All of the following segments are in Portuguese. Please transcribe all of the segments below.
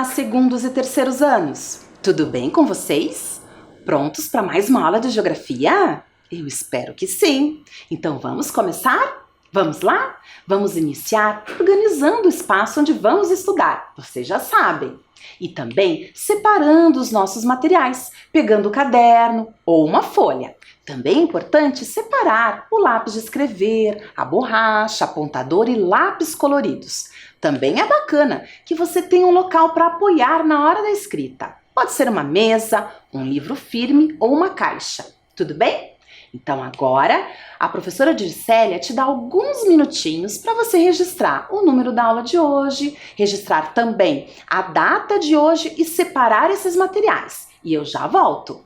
Olá, segundos e terceiros anos! Tudo bem com vocês? Prontos para mais uma aula de geografia? Eu espero que sim! Então vamos começar? Vamos lá? Vamos iniciar organizando o espaço onde vamos estudar, vocês já sabem. E também separando os nossos materiais, pegando o caderno ou uma folha. Também é importante separar o lápis de escrever, a borracha, apontador e lápis coloridos. Também é bacana que você tenha um local para apoiar na hora da escrita. Pode ser uma mesa, um livro firme ou uma caixa. Tudo bem? Então agora, a professora Dircélia te dá alguns minutinhos para você registrar o número da aula de hoje, registrar também a data de hoje e separar esses materiais. E eu já volto!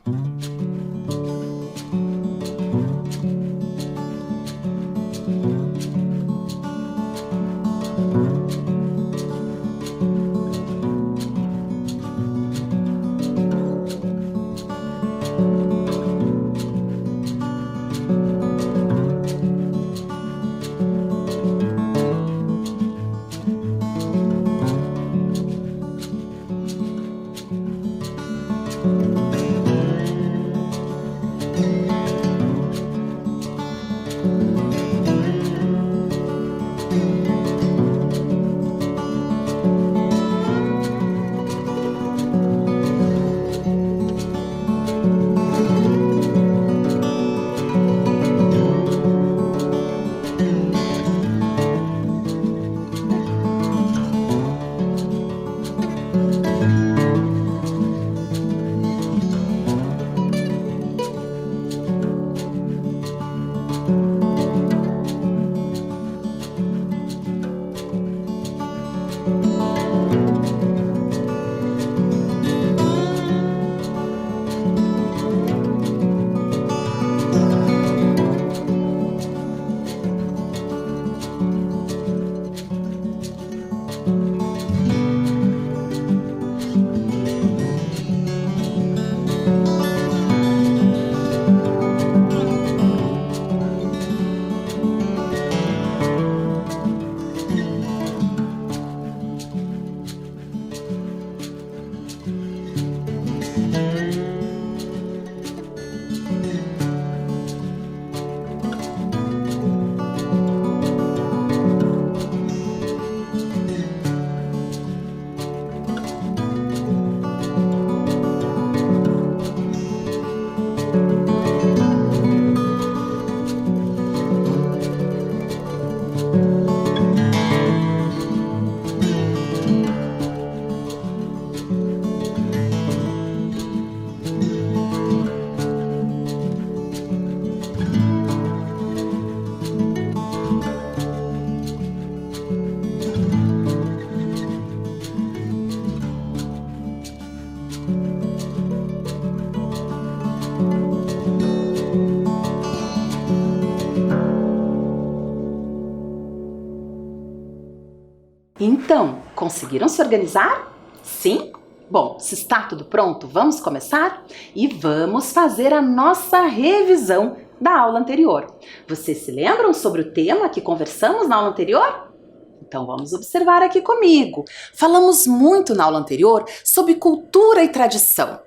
Então, conseguiram se organizar? Sim? Bom, se está tudo pronto, vamos começar? E vamos fazer a nossa revisão da aula anterior. Vocês se lembram sobre o tema que conversamos na aula anterior? Então vamos observar aqui comigo. Falamos muito na aula anterior sobre cultura e tradição.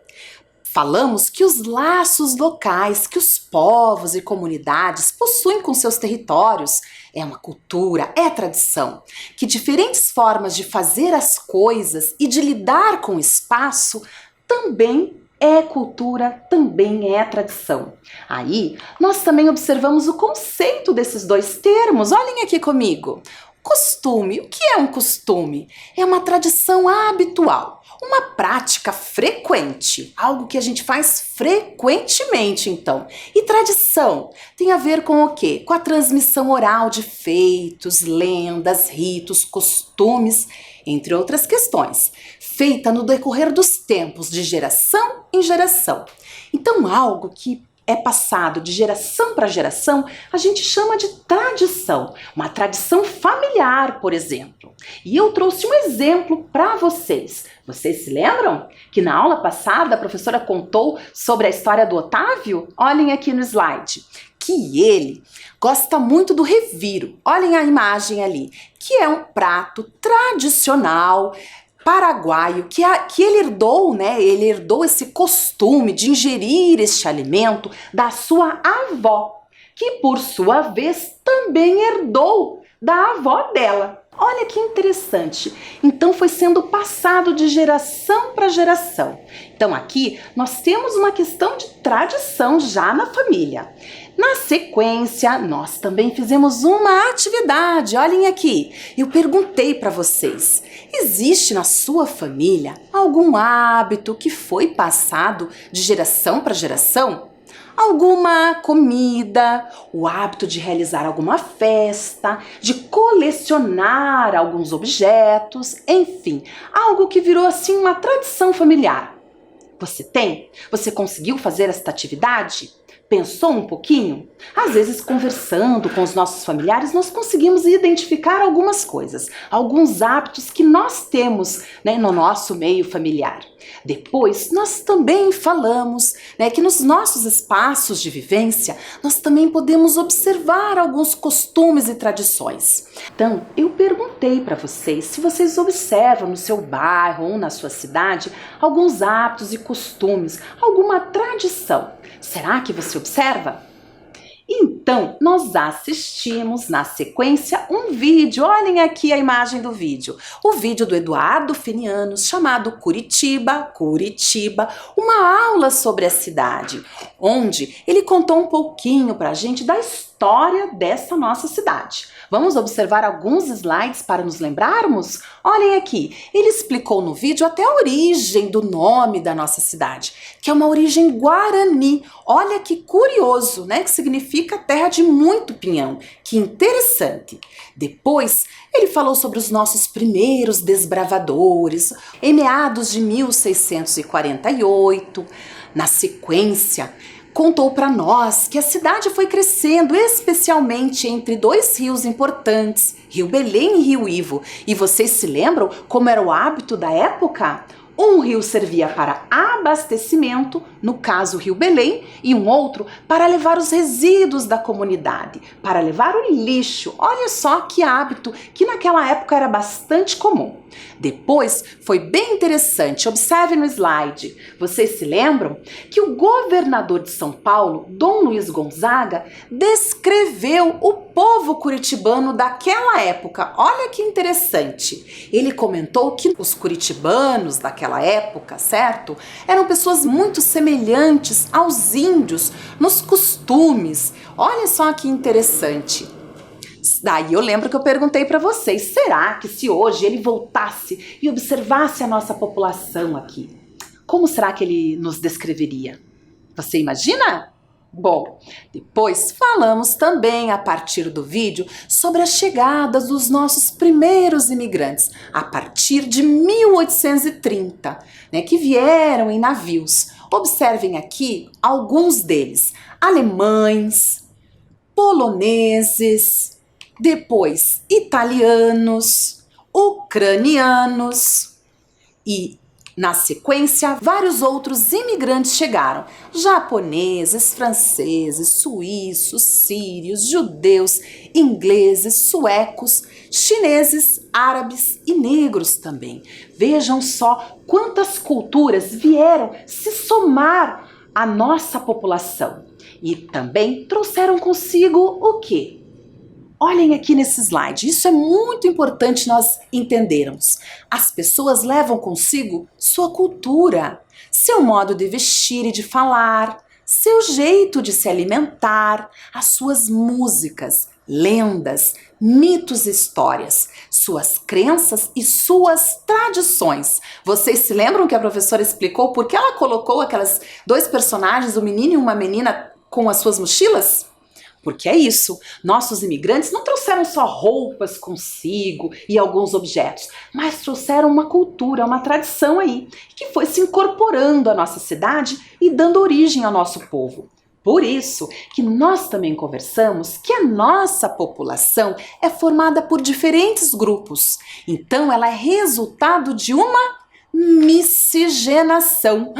Falamos que os laços locais que os povos e comunidades possuem com seus territórios é uma cultura, é tradição, que diferentes formas de fazer as coisas e de lidar com o espaço também é cultura, também é tradição. Aí, nós também observamos o conceito desses dois termos. Olhem aqui comigo. Costume. O que é um costume? É uma tradição habitual. Uma prática frequente, algo que a gente faz frequentemente, então. E tradição tem a ver com o quê? Com a transmissão oral de feitos, lendas, ritos, costumes, entre outras questões, feita no decorrer dos tempos, de geração em geração. Então, algo que é passado de geração para geração, a gente chama de tradição, uma tradição familiar, por exemplo. E eu trouxe um exemplo para vocês. Vocês se lembram que na aula passada a professora contou sobre a história do Otávio? Olhem aqui no slide. Que ele gosta muito do reviro. Olhem a imagem ali, que é um prato tradicional paraguaio que ele herdou, né? Ele herdou esse costume de ingerir este alimento da sua avó, que por sua vez também herdou da avó dela. Olha que interessante. Então foi sendo passado de geração para geração. Então aqui nós temos uma questão de tradição já na família. Na sequência, nós também fizemos uma atividade. Olhem aqui. Eu perguntei para vocês: existe na sua família algum hábito que foi passado de geração para geração? Alguma comida, o hábito de realizar alguma festa, de colecionar alguns objetos, enfim, algo que virou assim uma tradição familiar. Você tem? Você conseguiu fazer esta atividade? Pensou um pouquinho? Às vezes, conversando com os nossos familiares, nós conseguimos identificar algumas coisas, alguns hábitos que nós temos, né, no nosso meio familiar. Depois, nós também falamos, né, que nos nossos espaços de vivência, nós também podemos observar alguns costumes e tradições. Então, eu perguntei para vocês se vocês observam no seu bairro ou na sua cidade alguns hábitos e costumes, alguma tradição. Será que você observa? Então, nós assistimos na sequência um vídeo. Olhem aqui a imagem do vídeo. O vídeo do Eduardo Fenianos, chamado Curitiba, Curitiba, uma aula sobre a cidade, onde ele contou um pouquinho para a gente da história dessa nossa cidade. Vamos observar alguns slides para nos lembrarmos? Olhem aqui, ele explicou no vídeo até a origem do nome da nossa cidade, que é uma origem guarani. Olha que curioso, né? Que significa terra de muito pinhão. Que interessante. Depois, ele falou sobre os nossos primeiros desbravadores, em meados de 1648. Na sequência, contou para nós que a cidade foi crescendo especialmente entre dois rios importantes, Rio Belém e Rio Ivo. E vocês se lembram como era o hábito da época? Um rio servia para abastecimento, no caso o Rio Belém, e um outro para levar os resíduos da comunidade, para levar o lixo. Olha só que hábito que naquela época era bastante comum. Depois foi bem interessante, observe no slide. Vocês se lembram que o governador de São Paulo, Dom Luiz Gonzaga, descreveu o povo curitibano daquela época. Olha que interessante. Ele comentou que os curitibanos daquela época, certo? Eram pessoas muito semelhantes aos índios nos costumes. Olha só que interessante. Daí eu lembro que eu perguntei para vocês, será que se hoje ele voltasse e observasse a nossa população aqui, como será que ele nos descreveria? Você imagina? Bom, depois falamos também a partir do vídeo sobre a chegada dos nossos primeiros imigrantes, a partir de 1830, né, que vieram em navios. Observem aqui alguns deles: alemães, poloneses, depois italianos, ucranianos e, na sequência, vários outros imigrantes chegaram: japoneses, franceses, suíços, sírios, judeus, ingleses, suecos, chineses, árabes e negros também. Vejam só quantas culturas vieram se somar à nossa população. E também trouxeram consigo o quê? Olhem aqui nesse slide, isso é muito importante nós entendermos. As pessoas levam consigo sua cultura, seu modo de vestir e de falar, seu jeito de se alimentar, as suas músicas, lendas, mitos e histórias, suas crenças e suas tradições. Vocês se lembram que a professora explicou por que ela colocou aquelas dois personagens, um menino e uma menina, com as suas mochilas? Porque é isso, nossos imigrantes não trouxeram só roupas consigo e alguns objetos, mas trouxeram uma cultura, uma tradição aí, que foi se incorporando à nossa cidade e dando origem ao nosso povo. Por isso que nós também conversamos que a nossa população é formada por diferentes grupos, então ela é resultado de uma miscigenação.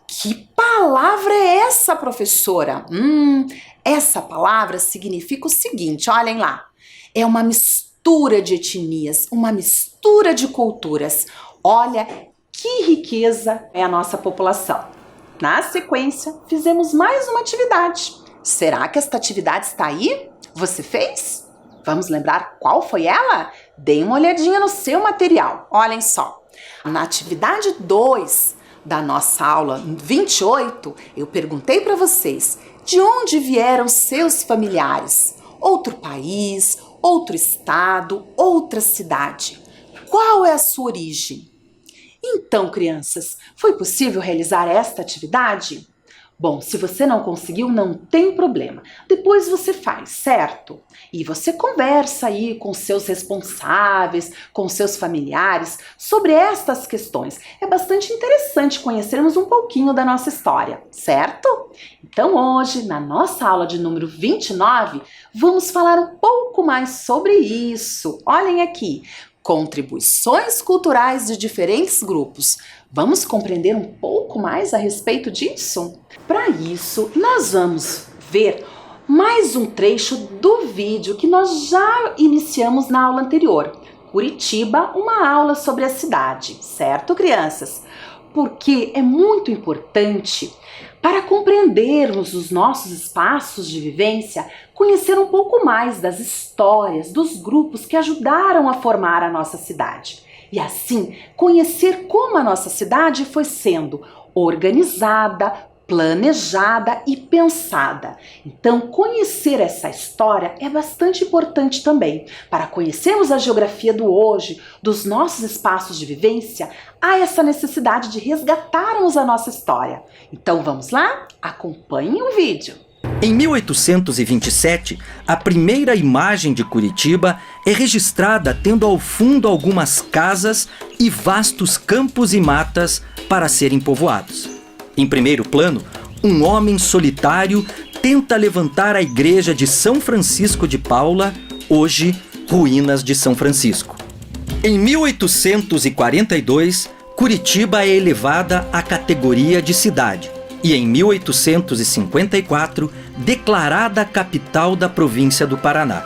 Que palavra é essa, professora? Essa palavra significa o seguinte, olhem lá. É uma mistura de etnias, uma mistura de culturas. Olha que riqueza é a nossa população. Na sequência, fizemos mais uma atividade. Será que esta atividade está aí? Você fez? Vamos lembrar qual foi ela? Dê uma olhadinha no seu material. Olhem só. Na atividade 2 da nossa aula 28, eu perguntei para vocês de onde vieram seus familiares. Outro país, outro estado, outra cidade. Qual é a sua origem? Então, crianças, foi possível realizar esta atividade? Bom, se você não conseguiu, não tem problema. Depois você faz, certo? E você conversa aí com seus responsáveis, com seus familiares sobre estas questões. É bastante interessante conhecermos um pouquinho da nossa história, certo? Então hoje, na nossa aula de número 29, vamos falar um pouco mais sobre isso. Olhem aqui. Contribuições culturais de diferentes grupos. Vamos compreender um pouco mais a respeito disso? Para isso, nós vamos ver mais um trecho do vídeo que nós já iniciamos na aula anterior. Curitiba, uma aula sobre a cidade, certo, crianças? Porque é muito importante para compreendermos os nossos espaços de vivência, conhecer um pouco mais das histórias dos grupos que ajudaram a formar a nossa cidade. E assim, conhecer como a nossa cidade foi sendo organizada, planejada e pensada. Então, conhecer essa história é bastante importante também. Para conhecermos a geografia do hoje, dos nossos espaços de vivência, há essa necessidade de resgatarmos a nossa história. Então, vamos lá? Acompanhem o vídeo. Em 1827, a primeira imagem de Curitiba é registrada tendo ao fundo algumas casas e vastos campos e matas para serem povoados. Em primeiro plano, um homem solitário tenta levantar a igreja de São Francisco de Paula, hoje ruínas de São Francisco. Em 1842, Curitiba é elevada à categoria de cidade e em 1854 declarada capital da província do Paraná.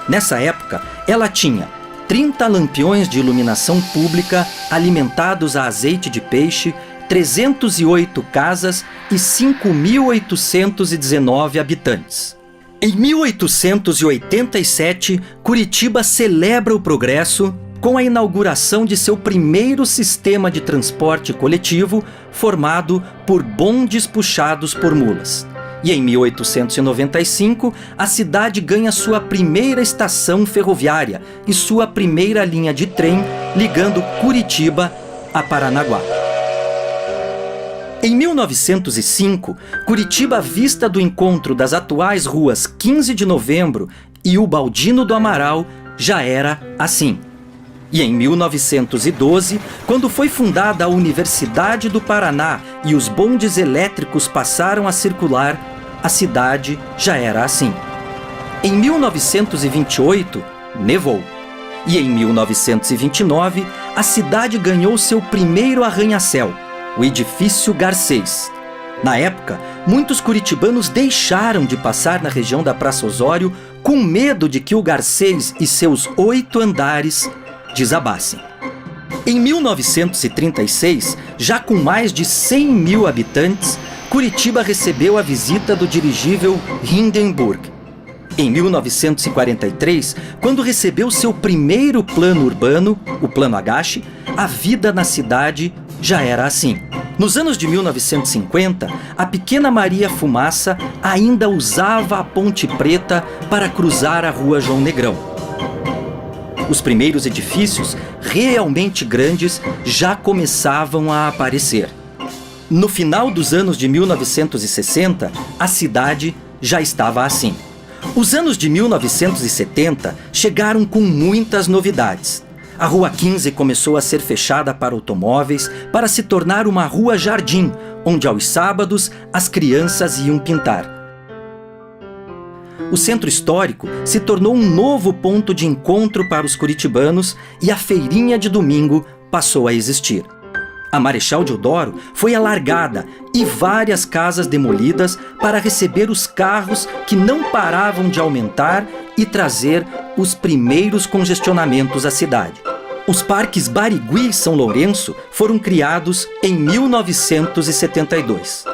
Nessa época, ela tinha 30 lampiões de iluminação pública alimentados a azeite de peixe, 308 casas e 5.819 habitantes. Em 1887, Curitiba celebra o progresso com a inauguração de seu primeiro sistema de transporte coletivo formado por bondes puxados por mulas. E em 1895, a cidade ganha sua primeira estação ferroviária e sua primeira linha de trem ligando Curitiba a Paranaguá. Em 1905, Curitiba, à vista do encontro das atuais ruas 15 de Novembro e Ubaldino do Amaral, já era assim. E em 1912, quando foi fundada a Universidade do Paraná e os bondes elétricos passaram a circular, a cidade já era assim. Em 1928, nevou. E em 1929, a cidade ganhou seu primeiro arranha-céu, o edifício Garcês. Na época, muitos curitibanos deixaram de passar na região da Praça Osório com medo de que o Garcês e seus 8 andares desabassem. Em 1936, já com mais de 100 mil habitantes, Curitiba recebeu a visita do dirigível Hindenburg. Em 1943, quando recebeu seu primeiro plano urbano, o Plano Agache, a vida na cidade já era assim. Nos anos de 1950, a pequena Maria Fumaça ainda usava a Ponte Preta para cruzar a Rua João Negrão. Os primeiros edifícios, realmente grandes, já começavam a aparecer. No final dos anos de 1960, a cidade já estava assim. Os anos de 1970 chegaram com muitas novidades. A Rua 15 começou a ser fechada para automóveis para se tornar uma rua jardim, onde aos sábados as crianças iam pintar. O centro histórico se tornou um novo ponto de encontro para os curitibanos e a feirinha de domingo passou a existir. A Marechal Deodoro foi alargada e várias casas demolidas para receber os carros que não paravam de aumentar e trazer os primeiros congestionamentos à cidade. Os parques Barigui e São Lourenço foram criados em 1972.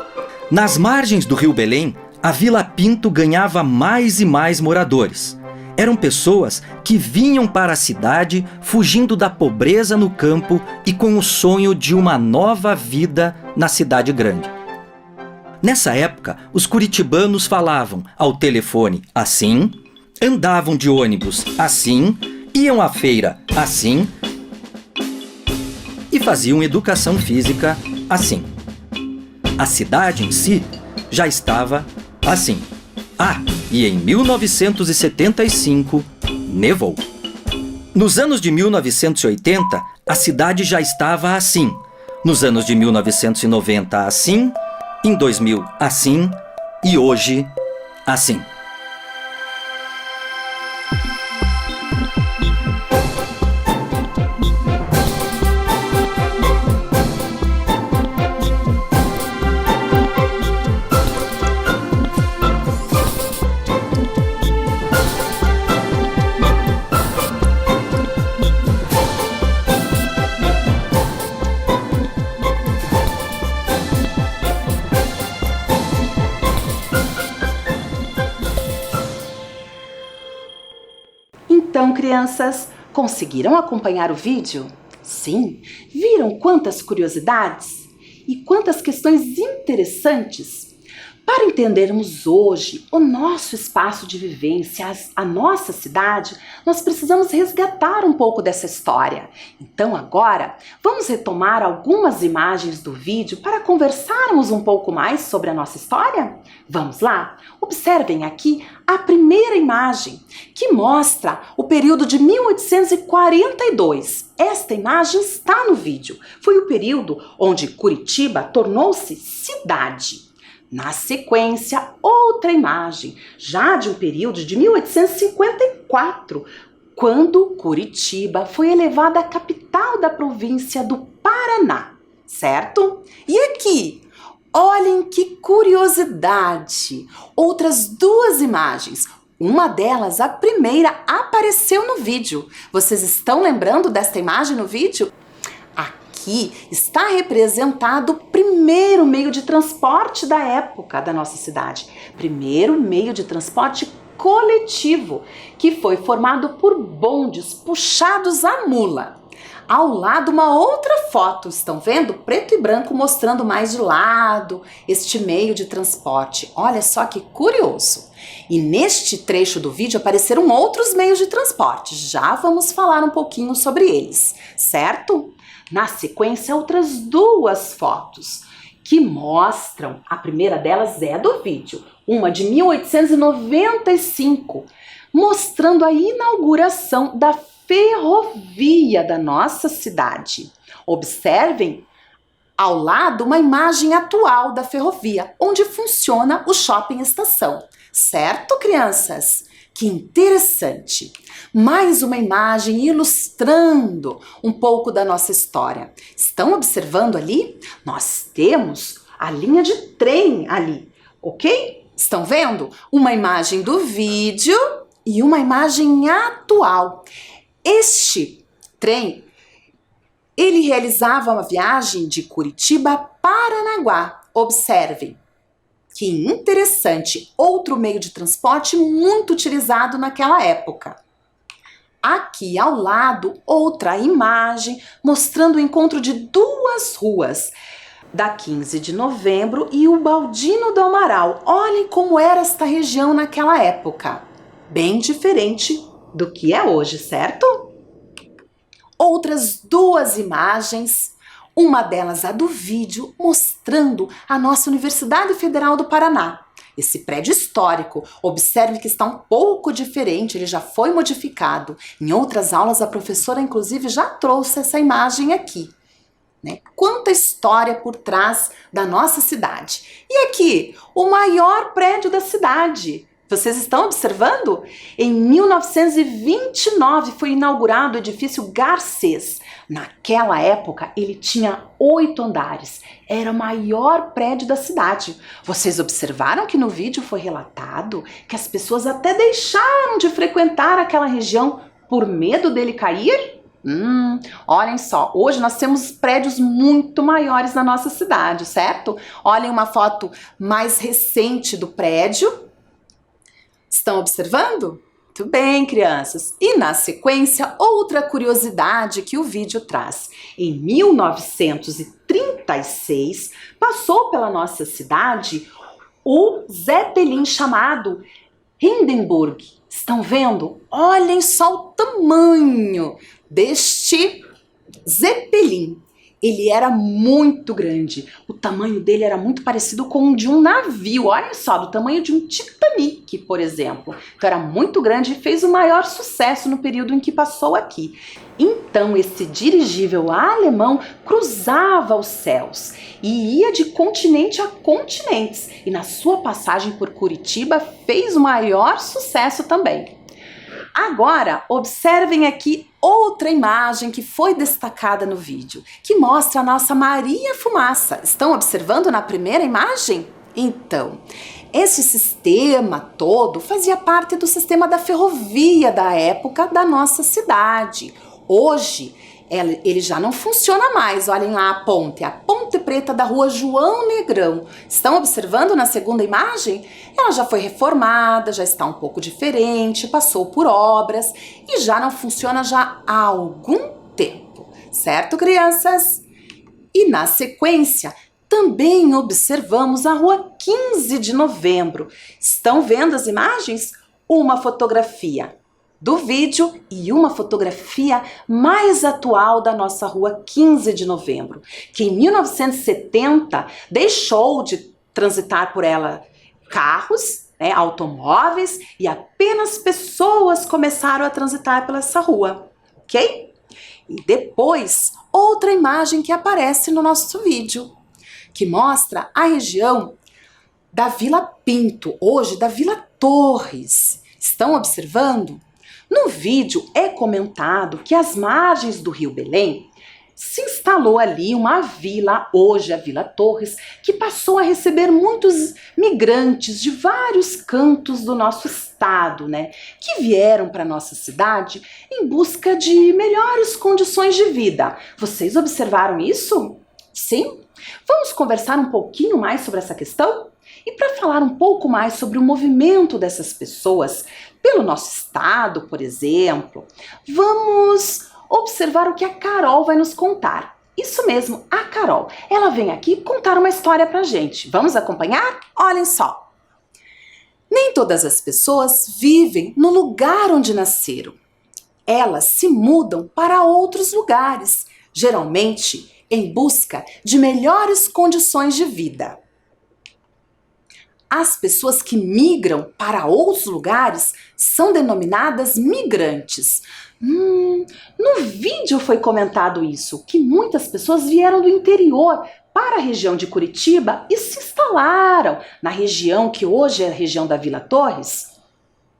Nas margens do Rio Belém, a Vila Pinto ganhava mais e mais moradores. Eram pessoas que vinham para a cidade fugindo da pobreza no campo e com o sonho de uma nova vida na cidade grande. Nessa época, os curitibanos falavam ao telefone assim, andavam de ônibus assim, iam à feira assim e faziam educação física assim. A cidade em si já estava assim. Ah, e em 1975, nevou. Nos anos de 1980, a cidade já estava assim. Nos anos de 1990, assim. Em 2000, assim. E hoje, assim. Então, crianças, conseguiram acompanhar o vídeo? Sim? Viram quantas curiosidades? E quantas questões interessantes? Para entendermos hoje o nosso espaço de vivência, a nossa cidade, nós precisamos resgatar um pouco dessa história. Então agora, vamos retomar algumas imagens do vídeo para conversarmos um pouco mais sobre a nossa história? Vamos lá? Observem aqui a primeira imagem, que mostra o período de 1842. Esta imagem está no vídeo. Foi o período onde Curitiba tornou-se cidade. Na sequência, outra imagem, já de um período de 1854, quando Curitiba foi elevada à capital da província do Paraná, certo? E aqui, olhem que curiosidade! Outras duas imagens. Uma delas, a primeira, apareceu no vídeo. Vocês estão lembrando desta imagem no vídeo? Aqui está representado o primeiro meio de transporte da época da nossa cidade. Primeiro meio de transporte coletivo, que foi formado por bondes puxados a mula. Ao lado, uma outra foto, estão vendo? Preto e branco mostrando mais de lado este meio de transporte. Olha só que curioso. E neste trecho do vídeo apareceram outros meios de transporte. Já vamos falar um pouquinho sobre eles, certo? Na sequência, outras duas fotos que mostram, a primeira delas é do vídeo, uma de 1895, mostrando a inauguração da ferrovia da nossa cidade. Observem ao lado uma imagem atual da ferrovia, onde funciona o shopping estação. Certo, crianças? Que interessante! Mais uma imagem ilustrando um pouco da nossa história. Estão observando ali? Nós temos a linha de trem ali, ok? Estão vendo? Uma imagem do vídeo e uma imagem atual. Este trem, ele realizava uma viagem de Curitiba a Paranaguá. Observem. Que interessante, outro meio de transporte muito utilizado naquela época. Aqui ao lado, outra imagem mostrando o encontro de duas ruas, da 15 de novembro e o Baldino do Amaral. Olhem como era esta região naquela época. Bem diferente do que é hoje, certo? Outras duas imagens. Uma delas, a do vídeo, mostrando a nossa Universidade Federal do Paraná. Esse prédio histórico, observe que está um pouco diferente, ele já foi modificado. Em outras aulas, a professora, inclusive, já trouxe essa imagem aqui. Né? Quanta história por trás da nossa cidade. E aqui, o maior prédio da cidade. Vocês estão observando? Em 1929 foi inaugurado o edifício Garcês. Naquela época ele tinha 8 andares. Era o maior prédio da cidade. Vocês observaram que no vídeo foi relatado que as pessoas até deixaram de frequentar aquela região por medo dele cair? Olhem só, hoje nós temos prédios muito maiores na nossa cidade, certo? Olhem uma foto mais recente do prédio. Estão observando? Muito bem, crianças. E na sequência, outra curiosidade que o vídeo traz. Em 1936, passou pela nossa cidade o Zeppelin chamado Hindenburg. Estão vendo? Olhem só o tamanho deste Zeppelin. Ele era muito grande. O tamanho dele era muito parecido com o de um navio. Olha só, do tamanho de um Titanic, por exemplo. Então era muito grande e fez o maior sucesso no período em que passou aqui. Então esse dirigível alemão cruzava os céus e ia de continente a continentes. E na sua passagem por Curitiba fez o maior sucesso também. Agora, observem aqui outra imagem que foi destacada no vídeo, que mostra a nossa Maria Fumaça. Estão observando na primeira imagem? Então, esse sistema todo fazia parte do sistema da ferrovia da época da nossa cidade. Hoje, ele já não funciona mais. Olhem lá a Ponte Preta da rua João Negrão. Estão observando na segunda imagem? Ela já foi reformada, já está um pouco diferente, passou por obras e já não funciona já há algum tempo. Certo, crianças? E na sequência, também observamos a rua 15 de novembro. Estão vendo as imagens? Uma fotografia do vídeo e uma fotografia mais atual da nossa rua 15 de novembro, que em 1970 deixou de transitar por ela carros, automóveis, e apenas pessoas começaram a transitar pela essa rua, ok? E depois, outra imagem que aparece no nosso vídeo, que mostra a região da Vila Pinto, hoje da Vila Torres. Estão observando? No vídeo é comentado que às margens do Rio Belém se instalou ali uma vila, hoje a Vila Torres, que passou a receber muitos migrantes de vários cantos do nosso estado, que vieram para nossa cidade em busca de melhores condições de vida. Vocês observaram isso? Sim? Vamos conversar um pouquinho mais sobre essa questão? E para falar um pouco mais sobre o movimento dessas pessoas pelo nosso estado, por exemplo, vamos observar o que a Carol vai nos contar. Isso mesmo, a Carol. Ela vem aqui contar uma história pra gente. Vamos acompanhar? Olhem só. Nem todas as pessoas vivem no lugar onde nasceram. Elas se mudam para outros lugares, geralmente em busca de melhores condições de vida. As pessoas que migram para outros lugares são denominadas migrantes. No vídeo foi comentado isso, que muitas pessoas vieram do interior para a região de Curitiba e se instalaram na região que hoje é a região da Vila Torres,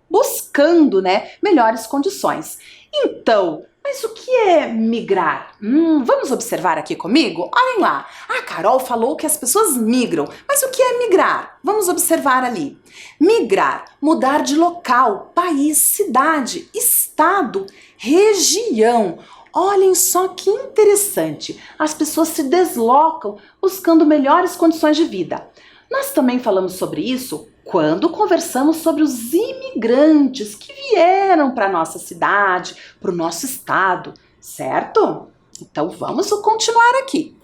buscando, melhores condições. Então, mas o que é migrar? Vamos observar aqui comigo? Olhem lá, a Carol falou que as pessoas migram, mas o que é migrar? Vamos observar ali. Migrar, mudar de local, país, cidade, estado, região. Olhem só que interessante, as pessoas se deslocam buscando melhores condições de vida. Nós também falamos sobre isso quando conversamos sobre os imigrantes que vieram para a nossa cidade, para o nosso estado, certo? Então vamos continuar aqui.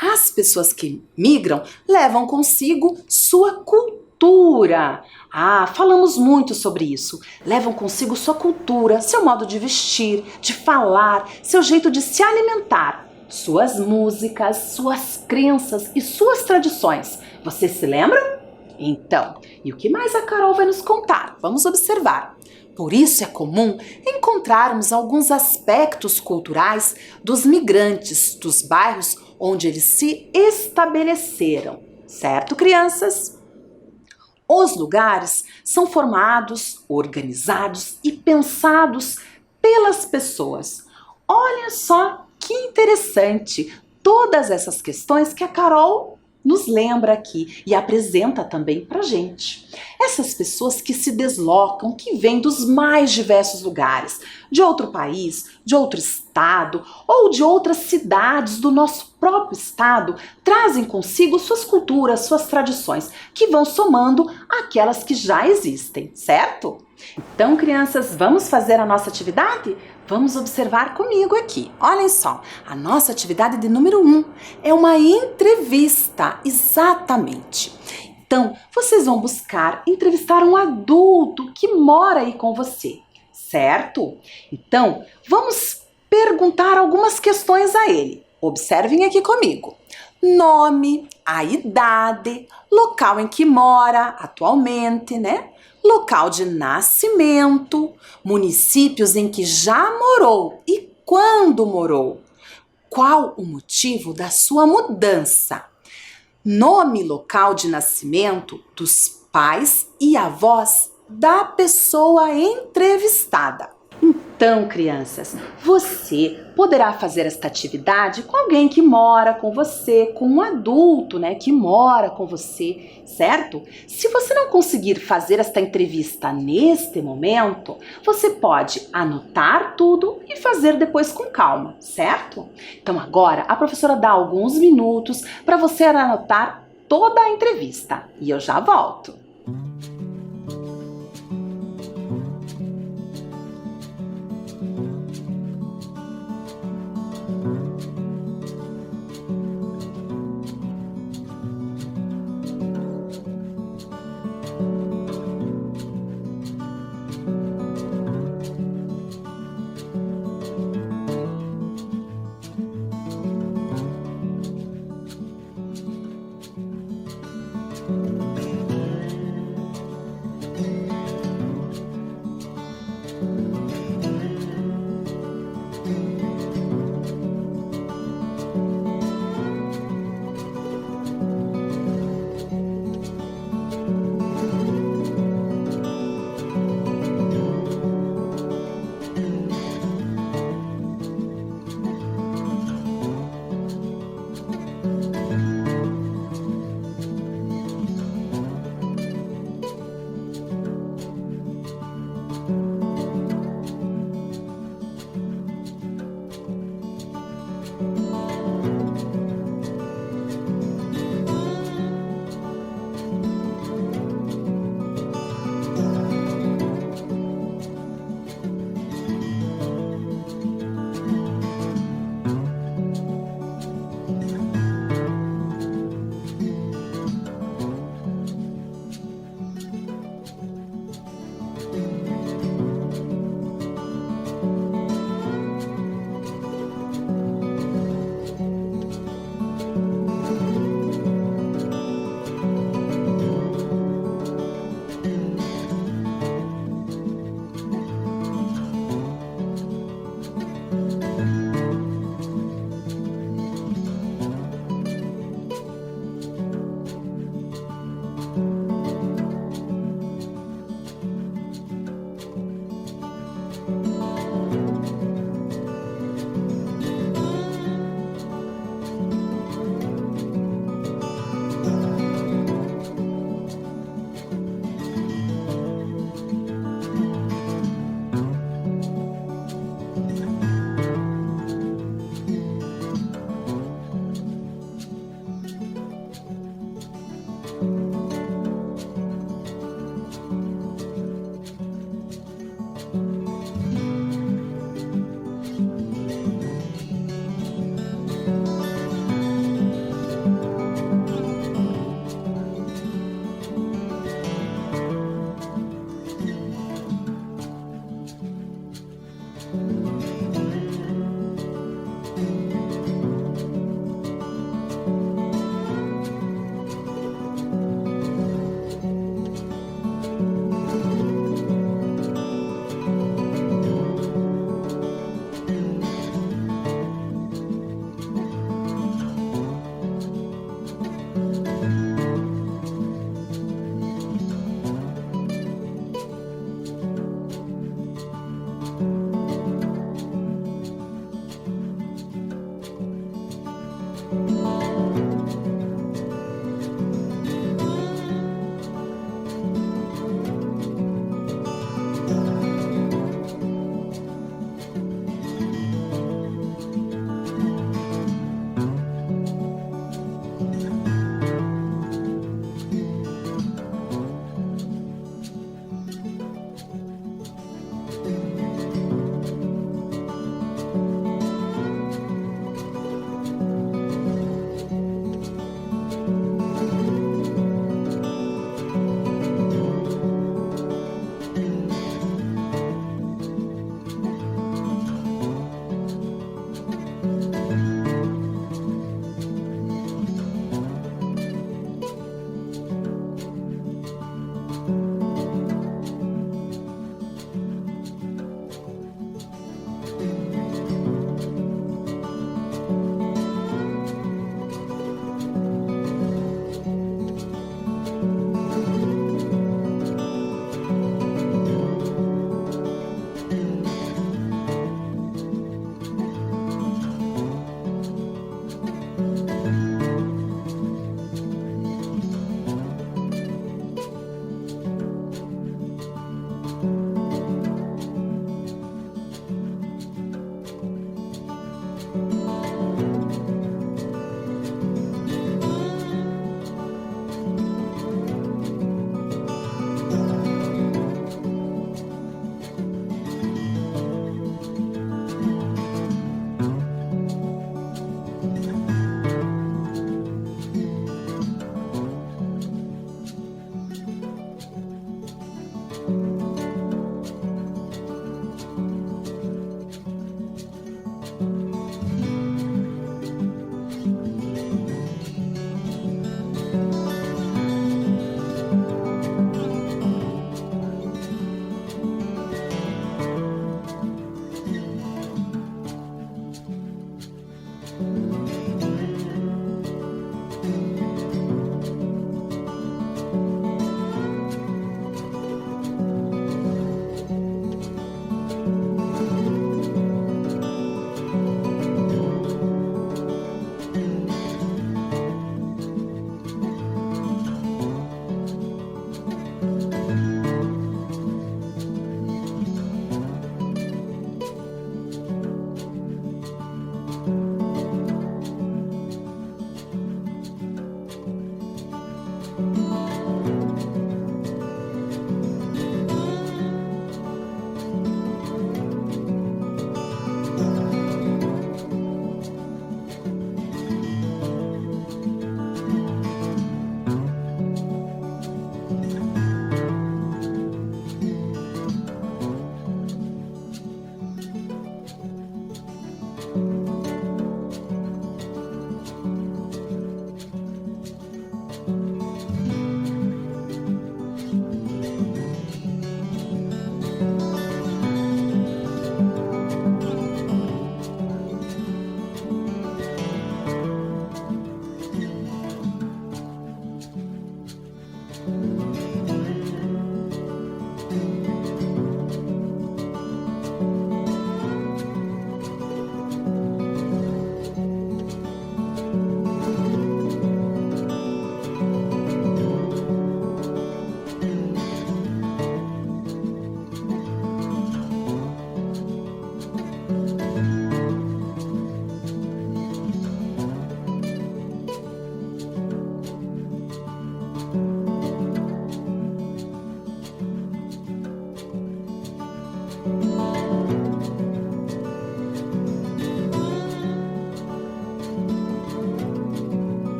As pessoas que migram levam consigo sua cultura. Falamos muito sobre isso. Levam consigo sua cultura, seu modo de vestir, de falar, seu jeito de se alimentar, suas músicas, suas crenças e suas tradições. Vocês se lembram? Então, e o que mais a Carol vai nos contar? Vamos observar. Por isso é comum encontrarmos alguns aspectos culturais dos migrantes, dos bairros onde eles se estabeleceram. Certo, crianças? Os lugares são formados, organizados e pensados pelas pessoas. Olha só que interessante todas essas questões que a Carol nos lembra aqui e apresenta também pra gente. Essas pessoas que se deslocam, que vêm dos mais diversos lugares, de outro país, de outro estado ou de outras cidades do nosso próprio estado, trazem consigo suas culturas, suas tradições, que vão somando aquelas que já existem, certo? Então, crianças, vamos fazer a nossa atividade? Vamos observar comigo aqui. Olhem só, a nossa atividade de número 1 é uma entrevista, exatamente. Então, vocês vão buscar entrevistar um adulto que mora aí com você, certo? Então, vamos perguntar algumas questões a ele. Observem aqui comigo. Nome, a idade, local em que mora atualmente, né? Local de nascimento, municípios em que já morou e quando morou. Qual o motivo da sua mudança? Nome e local de nascimento dos pais e avós da pessoa entrevistada. Então, crianças, você poderá fazer esta atividade com alguém que mora com você, com um adulto, né, que mora com você, certo? Se você não conseguir fazer esta entrevista neste momento, você pode anotar tudo e fazer depois com calma, certo? Então agora a professora dá alguns minutos para você anotar toda a entrevista e eu já volto.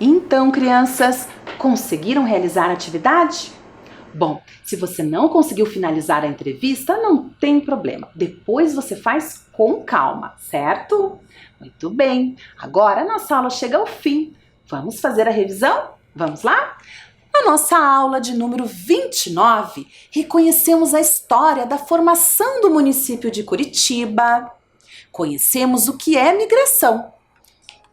Então, crianças, conseguiram realizar a atividade? Bom, se você não conseguiu finalizar a entrevista, não tem problema. Depois você faz com calma, certo? Muito bem. Agora a nossa aula chega ao fim. Vamos fazer a revisão? Vamos lá? Na nossa aula de número 29, reconhecemos a história da formação do município de Curitiba. Conhecemos o que é migração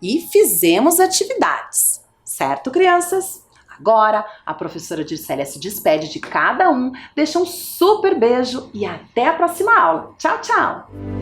e fizemos atividades. Certo, crianças? Agora, a professora Dircélia se despede de cada um, deixa um super beijo e até a próxima aula. Tchau, tchau!